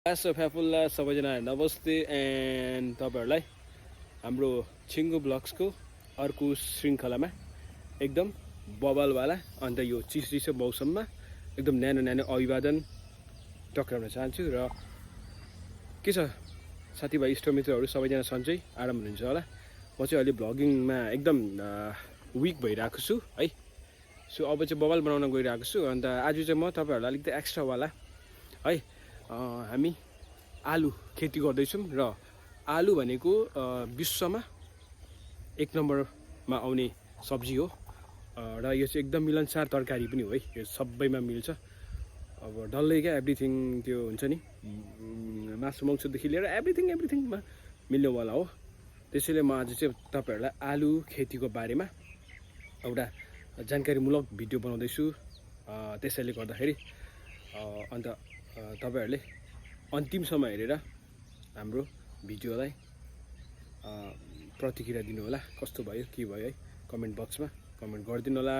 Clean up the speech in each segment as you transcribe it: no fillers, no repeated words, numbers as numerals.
फ्याफुल्ला सबैजना नमस्ते एन्ड तपाईँहरूलाई हाम्रो छिङ्गु ब्लग्सको अर्को श्रृङ्खलामा एकदम बबलवाला अन्त यो चिसो मौसममा एकदम न्यानो अभिवादन टक्राउन चाहन्छु। र के छ साथीभाइ इष्टमित्रहरू सबैजना सन्चै आराम हुनुहुन्छ होला। म चाहिँ अहिले भ्लगिङमा एकदम विक भइरहेको छु है। सो अब चाहिँ बबल बनाउन गइरहेको छु। अन्त आज चाहिँ म तपाईँहरूलाई अलिकति एक्स्ट्रावाला है हामी आलु खेती गर्दैछौँ र आलु भनेको विश्वमा 1 नम्बरमा आउने सब्जी हो र यो चाहिँ एकदम मिलनसार तरकारी पनि हो है। यो सबैमा मिल्छ। अब डल्लै क्या एभ्रिथिङ त्यो हुन्छ नि मासु मांसदेखि लिएर एभ्रिथिङमा मिल्नेवाला हो। त्यसैले म आज चाहिँ तपाईँहरूलाई आलु खेतीको बारेमा एउटा जानकारीमूलक भिडियो बनाउँदैछु। त्यसैले गर्दाखेरि अन्त तपाईहरुले अन्तिमसम्म हेरेर हाम्रो भिडियोलाई प्रतिक्रिया दिनु होला। कस्तो भयो के भयो है कमेन्ट बक्समा कमेन्ट गरिदिनु होला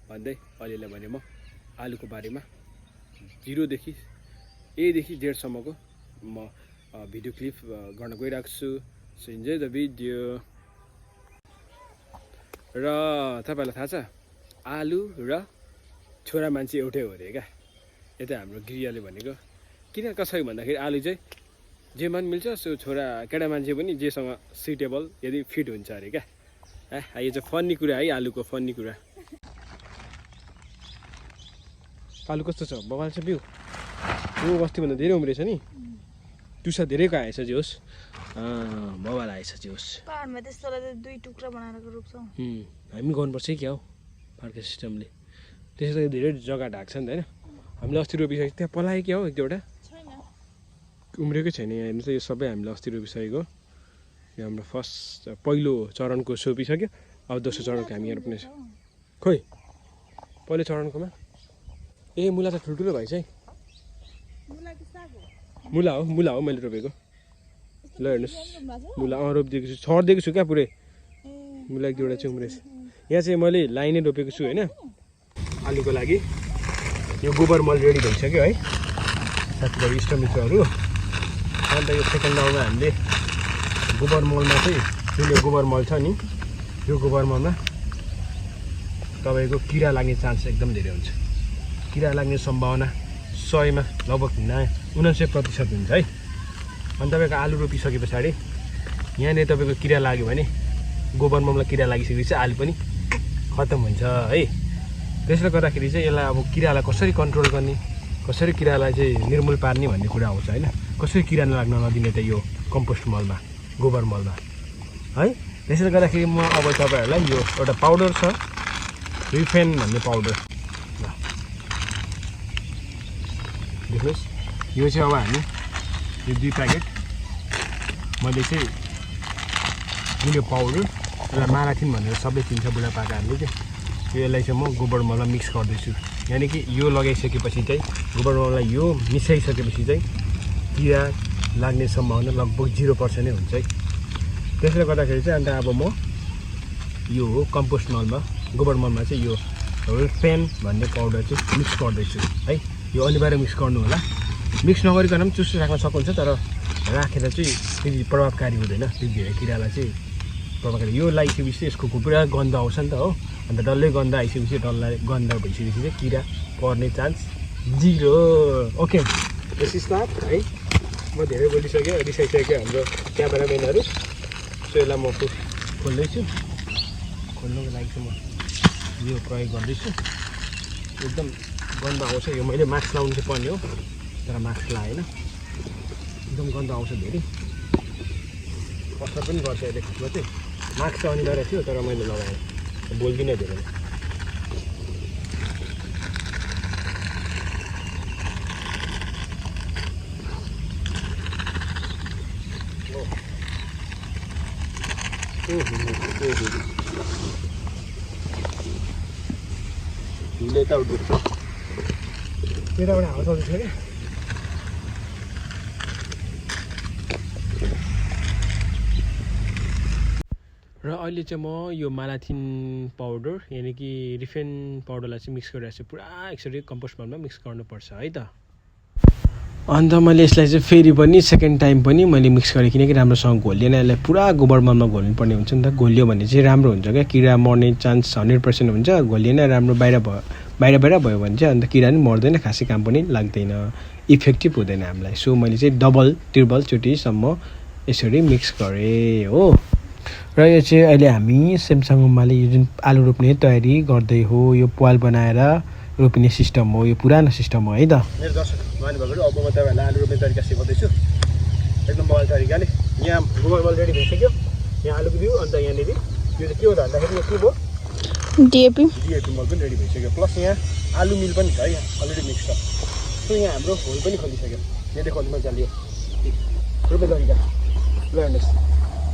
भन्दै अहिलेलाई भने म आलुको बारेमा 0 देखि A देखि Z सम्मको म भिडियो क्लिप गर्न गइरहेको छु। So enjoy the video. र तपाईहरुलाई थाहा छ आलु र छोरा मान्छे एउटै हो रे क्या। यता हाम्रो गृहले भनेको किन कसरी भन्दाखेरि आलु चाहिँ जेमा पनि मिल्छ। सो छोरा केटा मान्छे पनि जेसँग सुटेबल यदि फिट हुन्छ अरे क्या। यो चाहिँ फन्नी कुरा है, आलुको फन्नी कुरा। आलु कस्तो छ बगाल छ बिउ यो बस्तीभन्दा धेरै उम्रेछ नि। टुसा धेरैको आएछ जे होस् बगाल आएछ जे होस्। पाहाडमा त्यसलाई 2 टुक्रा बनाएर रोप्छौँ। हामी गर्नुपर्छ क्या हो पार्के सिस्टमले। त्यसैले धेरै जग्गा ढाक्छ नि त हैन। हामीले अस्ति रोपिसकेको त्यहाँ पलायो क्या हो एक दुईवटा उम्रेकै छैन। यहाँ हेर्नु त यो सबै हामीले अस्ति रोपिसकेको। यो हाम्रो फर्स्ट पहिलो चरणको रोपिसक्यो। अब दोस्रो चरणको हामी यहाँ रोप्नेछ। खोइ पहिलो चरणकोमा मुला त ठुल्ठुलो भएछ है। मुला हो मैले रोपेको। ल हेर्नुहोस् मुला रोपिदिएको छु, छरिदिएको छु क्या पुरै। मुला एक दुईवटा चाहिँ उम्रेछ। यहाँ चाहिँ मैले लाइनै रोपेको छु होइन आलुको लागि। यो गोबर मल रेडी भइसक्यो है साथीभाइ इष्टमित्रहरू। अन्त यो सेकेन्ड राउन्डमा हामीले गोबर मलमा चाहिँ जुन यो गोबर मल छ नि यो गोबर मलमा तपाईँको किरा लाग्ने चान्स एकदम धेरै हुन्छ। किरा लाग्ने सम्भावना 100मा लगभग 99% हुन्छ है। अनि तपाईँको आलु रोपिसके पछाडि यहाँनिर तपाईँको किरा लाग्यो भने गोबर मलमा किरा लागिसकेपछि आलु पनि खत्तम हुन्छ है। त्यसले गर्दाखेरि चाहिँ यसलाई अब किरालाई कसरी कन्ट्रोल गर्ने, कसरी किरालाई चाहिँ निर्मूल पार्ने भन्ने कुरा आउँछ होइन। कसरी किरा लाग्न नदिने त यो कम्पोस्ट मलमा गोबर मलमा है। त्यसले गर्दाखेरि म अब तपाईँहरूलाई यो एउटा पाउडर छ रिफेन भन्ने पाउडर ल देख्नुहोस्। यो चाहिँ अब हामी यो 2 प्याकेट मैले चाहिँ जुन यो पाउडर र माराथिन भनेर सबै चिन्छ बुढापाकाहरूले चाहिँ यसलाई चाहिँ म गोबर मलमा मिक्स गर्दैछु। यानि कि यो लगाइसकेपछि चाहिँ गोबर मललाई यो मिसाइसकेपछि चाहिँ किरा लाग्ने सम्भावना लगभग 0% नै हुन्छ है। त्यसले गर्दाखेरि चाहिँ अन्त अब म यो कम्पोस्ट मलमा गोबर मलमा चाहिँ यो रिफेन भन्ने पाउडर चाहिँ मिक्स गर्दैछु है। यो अनिवार्य मिक्स गर्नु होला। मिक्स नगरिकन पनि चुस्टो राख्न सक्नुहुन्छ तर राखेर चाहिँ त्यति प्रभावकारी हुँदैन। त्यो धेरै किरालाई चाहिँ प्रभावकारी यो लगाइसकेपछि यसको पुरा गन्ध आउँछ नि त हो। अन्त डल्लै गन्ध आइसकेपछि गन्ध भइसकेपछि चाहिँ किरा पर्ने chance 0। Okay this is that है। म धेरै बोलिसकेँ रिसाइसक्यो हाम्रो क्यामेराम्यानहरू। सो यसलाई म खोल्दैछु। खोल्नुको लागि चाहिँ म यो प्रयोग गर्दैछु। एकदम गन्ध आउँछ। यो मैले मास्क लाउनु चाहिँ पर्ने हो तर मास्क लाएन। एकदम गन्ध आउँछ धेरै। असर पनि गर्छ यसले खासमा चाहिँ। मास्क त अनिवार्य थियो तर मैले लगाएँ बोल्दिनँ धेरै। हिले त उठ्छ त्यताबाट हावा चल्दैछ क्या। र अहिले चाहिँ म यो मालाथिन पाउडर यानि कि रिफाइन पाउडरलाई चाहिँ मिक्स गरिरहेको छु। पुरा एकचोटि कम्पोस्ट मलमा मिक्स गर्नुपर्छ है त। अन्त मैले यसलाई चाहिँ फेरि पनि सेकेन्ड टाइम पनि मैले मिक्स गरेँ किनकि राम्रोसँग घोलिएन यसलाई पुरा गोबर मलमा घोल्नु पर्ने हुन्छ नि त घोलियो भने चाहिँ राम्रो हुन्छ क्या किरा मर्ने चान्स 100% हुन्छ घोलिएन राम्रो बाहिर भयो भने चाहिँ अन्त किरा पनि मर्दैन खासै काम पनि लाग्दैन इफेक्टिभ हुँदैन हामीलाई सो मैले चाहिँ डबल ट्रिपल चोटिसम्म यसरी मिक्स गरेँ हो र यो चाहिँ अहिले हामी सेमसाङमाले यो जुन आलु रोप्ने तयारी गर्दै हो यो पाल बनाएर रोपिने सिस्टम हो यो पुरानो सिस्टम हो है त मेरो दर्शक मान्नुभएको अब म तपाईँहरूलाई आलु रोप्ने तरिका सिकाउँदैछु एकदम बल तरिकाले यहाँ गोबर मल रेडी भइसक्यो यहाँ आलुको बिउ अन्त यहाँनिर यो चाहिँ के हो भन्दाखेरि यो के भयो डिएपी मल पनि रेडी भइसक्यो प्लस यहाँ आलु मिल पनि छ है यहाँ अलरेडी मिक्स छ सो यहाँ हाम्रो होल पनि खोलिसक्यो यहाँ देखाउनु मजाले रोप्ने तरिका ल हेर्नुहोस्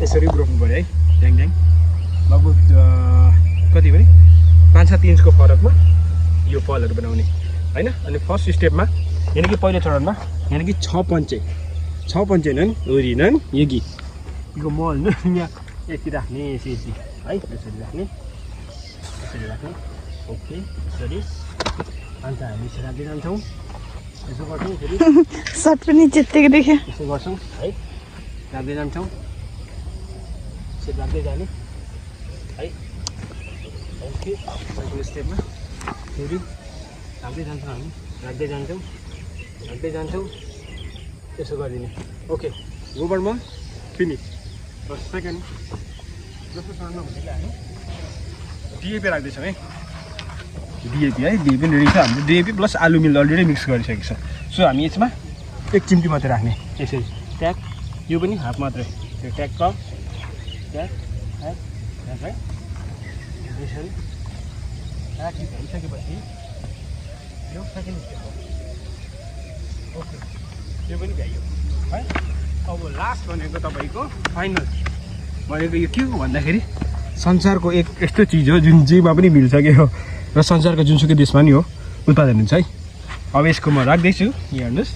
यसरी रोप्नु पऱ्यो है ड्याङ ड्याङ लगभग कति भने 5-7 इन्चको फरकमा यो पलहरू बनाउने होइन अनि फर्स्ट स्टेपमा यानि कि पहिलो चरणमा यानि कि 6 पञ्चे नन् ओरी नन् यगी यो मल यहाँ यति राख्ने यसरी है यसरी राख्ने ओके यसरी अन्त हामी यसरी राख्दै जान्छौँ यसो गर्छौँ फेरि सर्ट पनि चित्तेको देखेँ यसो गर्छौँ है राख्दै जान्छौँ यसरी राख्दै जाने है ओके पहिलो स्टेपमा फेरि राख्दै जान्छौँ हामी राख्दै जान्छौँ त्यसो गरिदिने ओके गोबर मल फिनिस सेकेन्ड जस्तो चरणमा भनेको हामी डिएपी राख्दैछौँ है डिएपी पनि रेडी छ हाम्रो डिएपी प्लस आलु मिल अलरेडी मिक्स गरिसकेको छ सो हामी यसमा 1 चिम्टी मात्रै राख्ने यसरी ट्याग यो पनि हाफ मात्रै त्यो ट्याग कप ट्याग है यसरी राखी भइसकेपछि यो सेकेन्ड स्टेप हो ओके यो पनि भ्याइयो है अब लास्ट भनेको तपाईँको फाइनल भनेको यो के हो भन्दाखेरि संसारको एक यस्तो चिज हो जुन जेमा पनि मिल्छ के हो र संसारको जुनसुकै देशमा नि हो उत्पादन हुन्छ है अब यसको म राख्दैछु यहाँ हेर्नुहोस्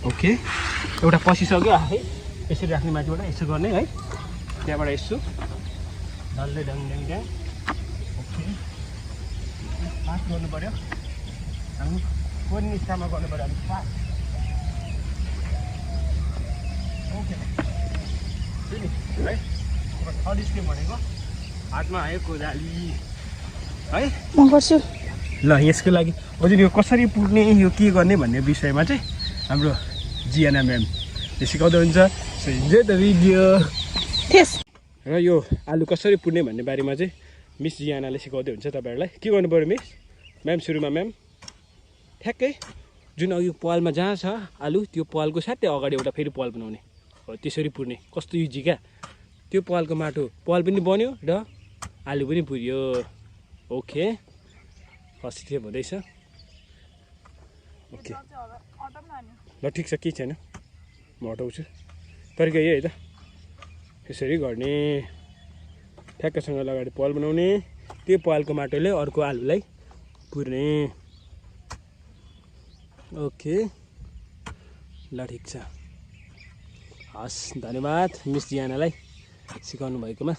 ओके एउटा पसिसक्यो है यसरी राख्ने माथिबाट यसो गर्ने है त्यहाँबाट यसो डल्लै ड्याङ ओके फास्ट गर्नु पऱ्यो हामी कोही निष्ठामा गर्नु पऱ्यो हामी फास्ट ओके है थर्ड स्टेप भनेको हातमा आयो कोदाली है म गर्छु ल यसको लागि अझै यो कसरी पुग्ने यो के गर्ने भन्ने विषयमा चाहिँ हाम्रो जियाना म्यामले सिकाउँदै हुन्छ सो इन्जोय द भिडियो र यो आलु कसरी पुर्ने भन्ने बारेमा चाहिँ मिस जियानाले सिकाउँदै हुन्छ तपाईँहरूलाई के गर्नु पऱ्यो मिस म्याम सुरुमा म्याम ठ्याक्कै जुन अघि पालमा जहाँ छ आलु त्यो पालको साथै अगाडि एउटा फेरि पाल बनाउने हो त्यसरी पुर्ने कस्तो इजी क्या त्यो पालको माटो पाल पनि बन्यो र आलु पनि पुर्यो ओके फर्स्ट स्टेप हुँदैछ ओके ल ठिक छ केही छैन म हटाउँछु तरिका यही है त यसरी गर्ने ठ्याक्कसँग अगाडि पाल बनाउने त्यो पालको माटोले अर्को आलुलाई पुर्ने ओके ल ठिक छ हस् धन्यवाद मिस जियानालाई सिकाउनु भएकोमा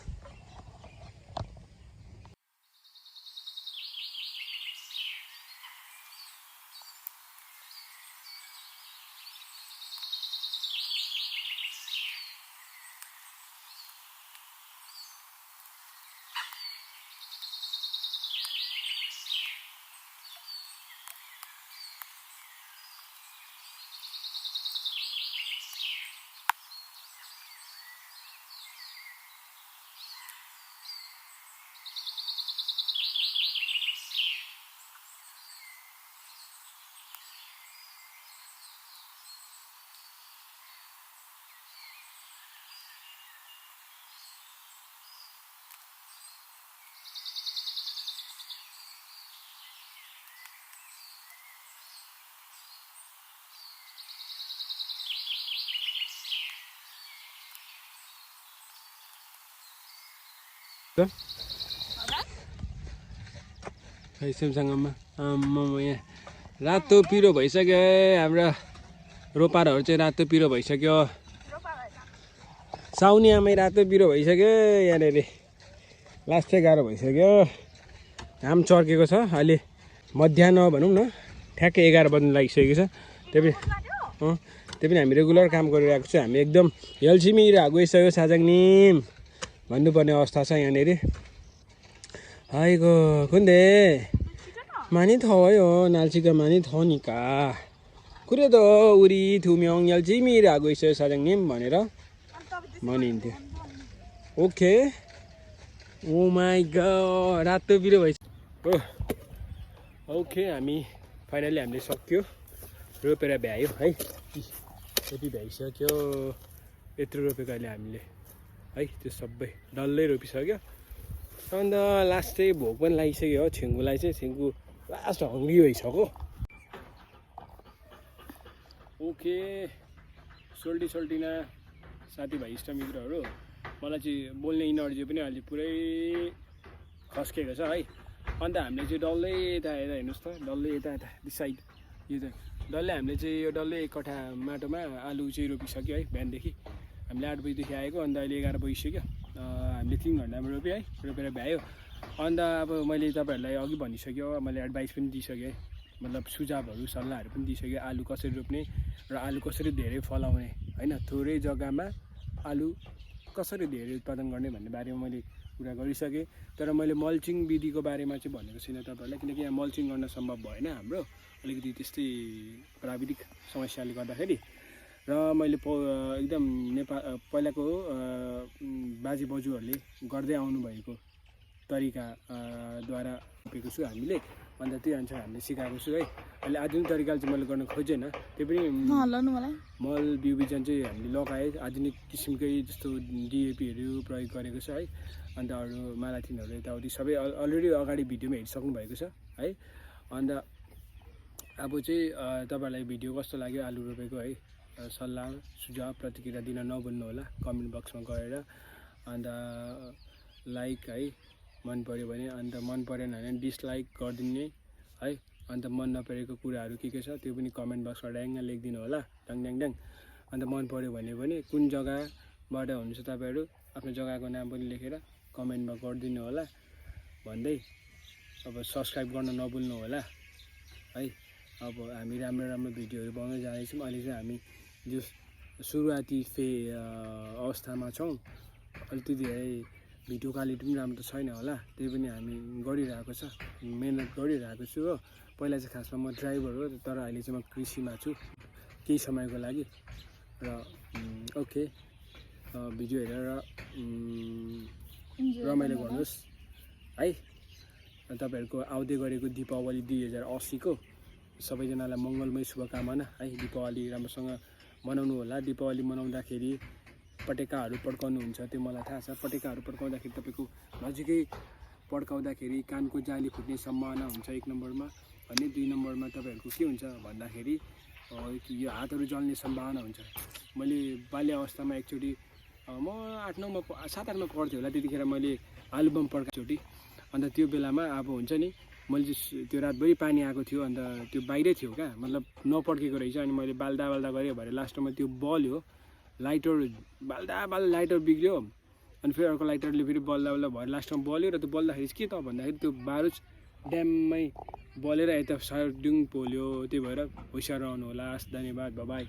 खै सेमसँगमा यहाँ रातो पिरो भइसक्यो हाम्रा रोपारहरू चाहिँ रातो पिरो भइसक्यो साउनियामै रातो पिरो भइसक्यो यहाँनिर लास्ट चाहिँ गाह्रो भइसक्यो घाम चर्केको छ अहिले मध्याह भनौँ न ठ्याक्कै 11 बज्नु लागिसकेको छ त्यही त्यही पनि हामी रेगुलर काम गरिरहेको छु हामी एकदम हेल्छिमिरा गइसक्यो साजाङ निम भन्नुपर्ने अवस्था छ यहाँनिर आइगो कुन्दे मानि थयो नाल्चिका मानि थनिका कुरे त उरी थुम्याङ हेल्छिमिरा गइसक्यो साजाङ निम भनेर भनिन्थ्यो ओके ओ माई गॉड रातो बिरो भइसक्यो ओके हामी फाइनली हामीले सक्यो रोपेर भ्यायो है यति भ्याइसक्यो यत्रो रोपेको अहिले हामीले है त्यो सबै डल्लै रोपिसक्यो अन्त लास्ट चाहिँ भोक पनि लागिसक्यो हो छिङ्गुलाई चाहिँ छिङ्गु लास्ट हङ्ग्री भइसक्यो ओके सोल्टिना साथीभाइ इष्टमित्रहरू मलाई चाहिँ बोल्ने इनर्जी पनि अहिले पुरै खस्केको छ है अन्त हामीले चाहिँ डल्लै यता हेर्नुहोस् त डल्लै यता दिस साइड यो चाहिँ डल्लै हामीले चाहिँ यो डल्लै 1 कट्ठा माटोमा आलु चाहिँ रोपिसक्यो है बिहानदेखि हामीले 8 बजीदेखि आएको अन्त अहिले 11 बजिसक्यो हामीले 3 घन्टामा रोप्यो है रोपेर भ्यायो अन्त अब मैले तपाईँहरूलाई अघि भनिसक्यो मैले एडभाइस पनि दिइसकेँ है मतलब सुझावहरू सल्लाहहरू पनि दिइसक्यो आलु कसरी रोप्ने र आलु कसरी धेरै फलाउने होइन थोरै जग्गामा आलु कसरी धेरै उत्पादन गर्ने भन्ने बारेमा मैले कुरा गरिसकेँ तर मैले मल्चिङ विधिको बारेमा चाहिँ भनेको छैन तपाईँहरूलाई किनकि यहाँ मल्चिङ गर्न सम्भव भएन हाम्रो अलिकति त्यस्तै प्राविधिक समस्याले गर्दाखेरि र मैले एकदम पहिलाको बाजे बज्यूहरूले गर्दै आउनुभएको तरिकाद्वारा रोपेको छु हामीले अन्त त्यो अनुसार हामीले सिकाएको छु है अहिले आधुनिक तरिकाले चाहिँ मैले गर्न खोजेन त्यो पनि मल बिउ बिजन चाहिँ हामीले लगाए आधुनिक किसिमकै जस्तो डिएपीहरू प्रयोग गरेको छ है अन्त अरू मालाथिनहरू यताउति सबै अलरेडी अगाडि भिडियोमा हेरिसक्नु भएको छ है अन्त अब चाहिँ तपाईँहरूलाई भिडियो कस्तो लाग्यो आलु रोपेको है सल्लाह सुझाव प्रतिक्रिया दिन नभुल्नु होला कमेन्ट बक्समा गएर अन्त लाइक है मन पऱ्यो भने अन्त मन परेन भने डिसलाइक गरिदिने है अन्त मन नपरेको कुराहरू के छ त्यो पनि कमेन्ट बक्समा ड्याङ्ग लेखिदिनु होला ड्याङ अन्त मन पऱ्यो भने पनि कुन जग्गाबाट हुनुहुन्छ तपाईँहरू आफ्नो जग्गाको नाम पनि लेखेर कमेन्टमा गरिदिनु होला भन्दै अब सब्सक्राइब गर्न नभुल्नु होला है अब हामी राम्रो भिडियोहरू बनाउँदै जाँदैछौँ अहिले चाहिँ हामी जो सुरुवाती अवस्थामा छौँ अलिकति धेरै भिडियो क्वालिटी पनि राम्रो त छैन होला त्यही पनि हामी गरिरहेको छ मेहनत गरिरहेको छु हो पहिला चाहिँ खासमा म ड्राइभर हो तर अहिले चाहिँ म कृषिमा छु केही समयको लागि र ओके भिडियो हेरेर रमाइलो गर्नुहोस् है तपाईँहरूको आउँदै गरेको दीपावली 2080 को सबैजनालाई मङ्गलमय शुभकामना है दीपावली राम्रोसँग मनाउनु होला दीपावली मनाउँदाखेरि पटेकाहरू पड्काउनुहुन्छ त्यो मलाई थाहा छ पटेकाहरू पड्काउँदाखेरि तपाईँको नजिकै पड्काउँदाखेरि कानको जाली फुट्ने सम्भावना हुन्छ 1 नम्बरमा भने 2 नम्बरमा तपाईँहरूको के हुन्छ भन्दाखेरि यो हातहरू जल्ने सम्भावना हुन्छ मैले बाल्य अवस्थामा एकचोटि म 8-9मा 7-8मा पढ्थेँ होला त्यतिखेर मैले आलु बम पड्काएचोटि अन्त त्यो बेलामा अब हुन्छ नि मैले त्यो रातभरि पानी आएको थियो अन्त त्यो बाहिरै थियो क्या मतलब नपड्केको रहेछ अनि मैले बाल्दा गरेँ भरे लास्टमा त्यो बल्यो लाइटर बाल्दा लाइटर बिग्रियो अनि फेरि अर्को लाइटरले फेरि बल्दा भएर लास्टमा बल्यो र त्यो बल्दाखेरि के त भन्दाखेरि त्यो बारुद ड्याममै बलेर यता साइडिङ पोल्यो त्यही भएर होसियार रहनु होला धन्यवाद बाई